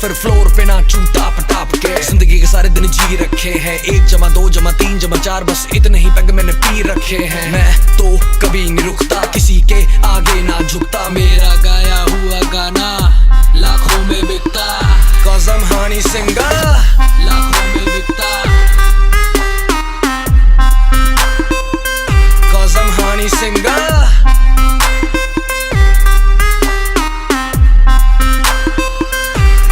फिर फ्लोर पे नाचूं top top के। जिंदगी के सारे दिन जी रखे हैं, 1 जमा 2 जमा 3 जमा 4, बस इतने ही पैग मैंने पी रखे हैं। मैं तो कभी नहीं रुकता, किसी के आगे ना झुकता। मेरा गाया हुआ गाना लाखों में बिकता, cause I'm honey singer, लाखों में बिकता, cause I'm honey singer,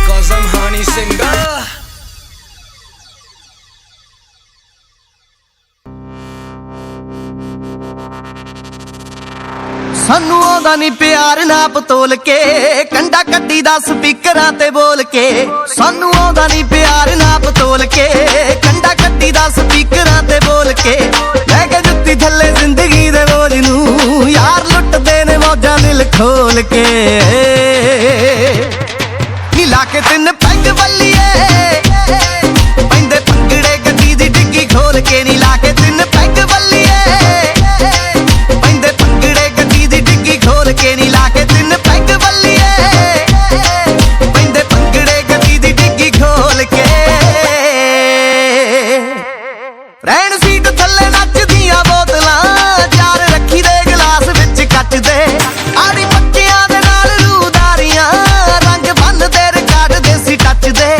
cause I'm honey singer। सानू आउंदा नी प्यार नाप तोल के, कंडा कड्डी दा स्पीकरां ते बोल के। सानू आउंदा नी प्यार नाप तोल के, कंडा कड्डी दा स्पीकरां ते बोल के। लै के जुत्ती थल्ले जिंदगी दे बोझ नूं, यार लुटदे ने मौजां दिल खोल के। नी ला के 3 पैग बल्लिए, पैंदे भंगड़े गड्डी दी डिग्गी खोल के। नी ला के 3 पैग बल्लिए, खोल के। नी ला के 3 पैग बल्लिए, पैंदे भंगड़े गड्डी दी डिग्गी खोल के। रैन सीट थल्ले नचदियां बोतलां, जार रखी दे गिलास विच कच दे। आड़ी पक्कियां दे नाल रूदारियां, रंग बन दे रिकार्ड देसी टच दे।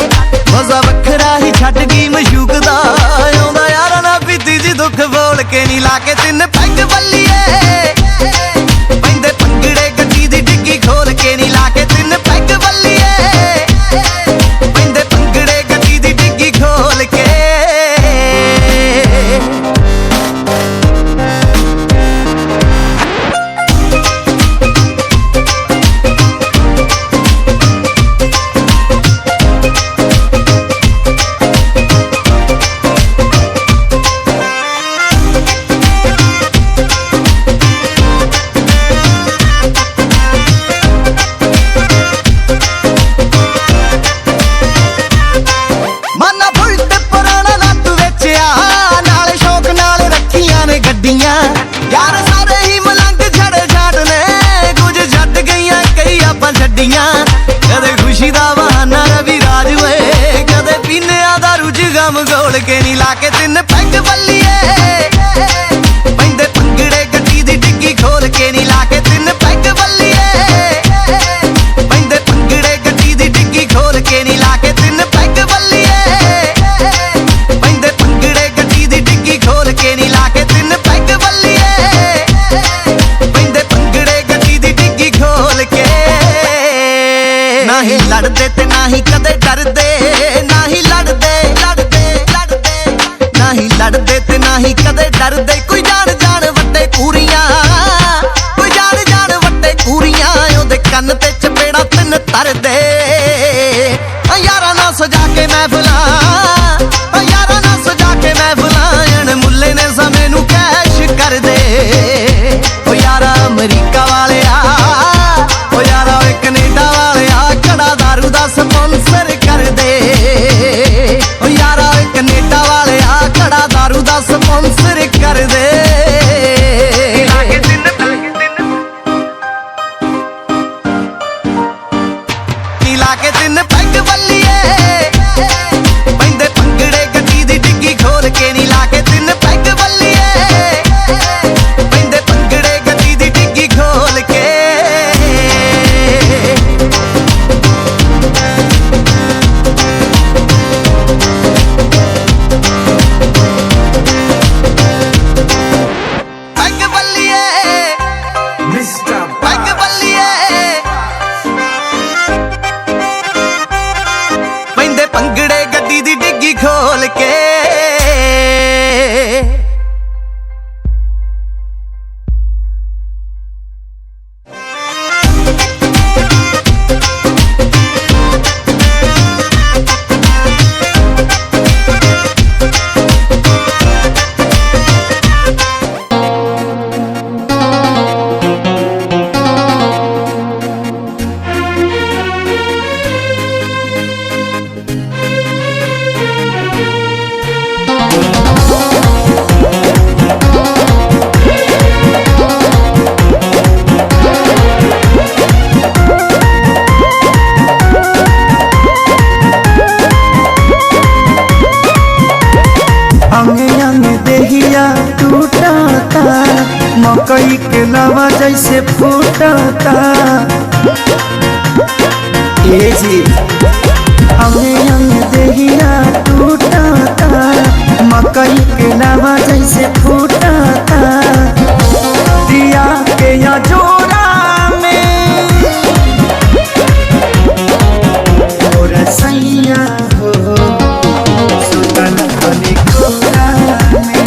मजा वखरा ही छड्ड गई मशूक दा, आउंदा यारां नाल पीती जी दुख बोल के। नी ला के 3 पैग बल्लिए, खोल के। नी ला के 3 पैग बल्लिए, पैंदे भंगड़े गड्डी दी डिग्गी खोल के। यार सारे ही मलंग छड़े छाट ने, कुछ छड्ड गईयां कई आपां छड्डियां। कदे खुशी दा बहाना रवि राज होए, कदे पीने दा रुझ गम घोल के। नी ला के 3 पैग बल्लिए, पैंदे भंगड़े गड्डी दी डिग्गी खोल के। नी ला के 3 पैग बल्लिए, पैंदे भंगड़े गड्डी दी डिग्गी खोल के। नी ला के 3 पैग बल्लिए, पैंदे भंगड़े गड्डी दी डिग्गी खोल के। नी ला के 3 पैग बल्लिए, पैंदे भंगड़े गड्डी दी डिग्गी खोल के। ना ही लड़दे ते ना ही कदे डरदे, ना ही लड़दे लड़दे लड़दे, ना ही लड़दे ते ना ही कदे डरदे। कोई जान जान वड्डे कूरियां, कोई जान जान वड्डे कूरियां, ओदे कन्न ते चपेड़ा 3 तरदे। यारां नाल सजा के महफिलां, यारां नाल सजा के महफिलां, मुल्ले ने समय नू कैश कर दे। ओ यारा अमरीका वाले आ, ओ यारा कनेडा वाले आ, कड़ा दारू दा स्पॉन्सर कर दे। ओ यारा कनेडा वाले आ, कड़ा दारू दा स्पॉन्सर कर दे। नी ला के 3 पैग बल्लिए, पैंदे भंगड़े गड्डी दी डिग्गी खोल के। नी ला के 3 पैग बल्लिए, पैंदे भंगड़े गड्डी दी डिग्गी खोल के। पैग बल्लिए, पैग बल्लिए, पैंदे भंगड़े गड्डी दी डिग्गी खोल के। जैसे फूटता ए जी हमें अंग देहिया टूटता मकई के लावा जैसे फूटता दिया के या जोड़ा में और सैया हो सुतन बनी कोरा में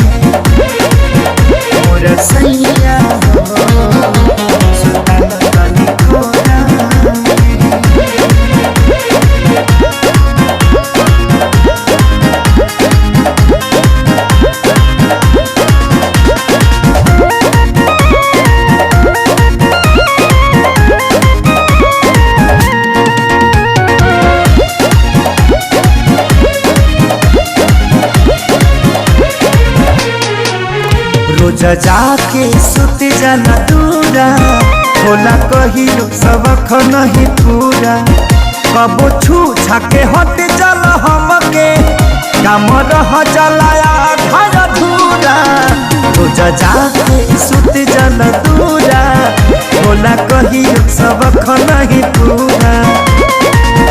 और सैया हो सुतन बनी कोरा में। रोज जाके सुत जाना दूरा होला कहियो सबक नहीं पूरा कबो छू छाके हट चल हमके काम रह चलाया घर धूरा रोज जाके सुत जाना दूरा होला कहियो सबक नहीं पूरा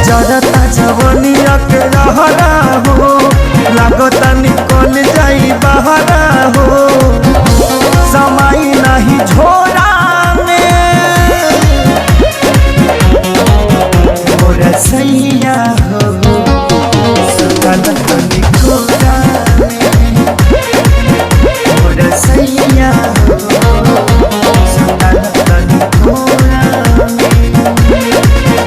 जरता जवनिया के रहरा हो लागता निकल जाई बहरा हो समय नहीं छोड़ा मोर सैया हो सुतन बनी कोरा में मोर सैया हो सुतन बनी कोरा में।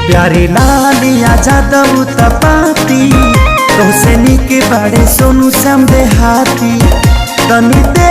प्यारे लालिया जादव तपाती तो से निके बड़े सोनू श्याम देहाती तनी दे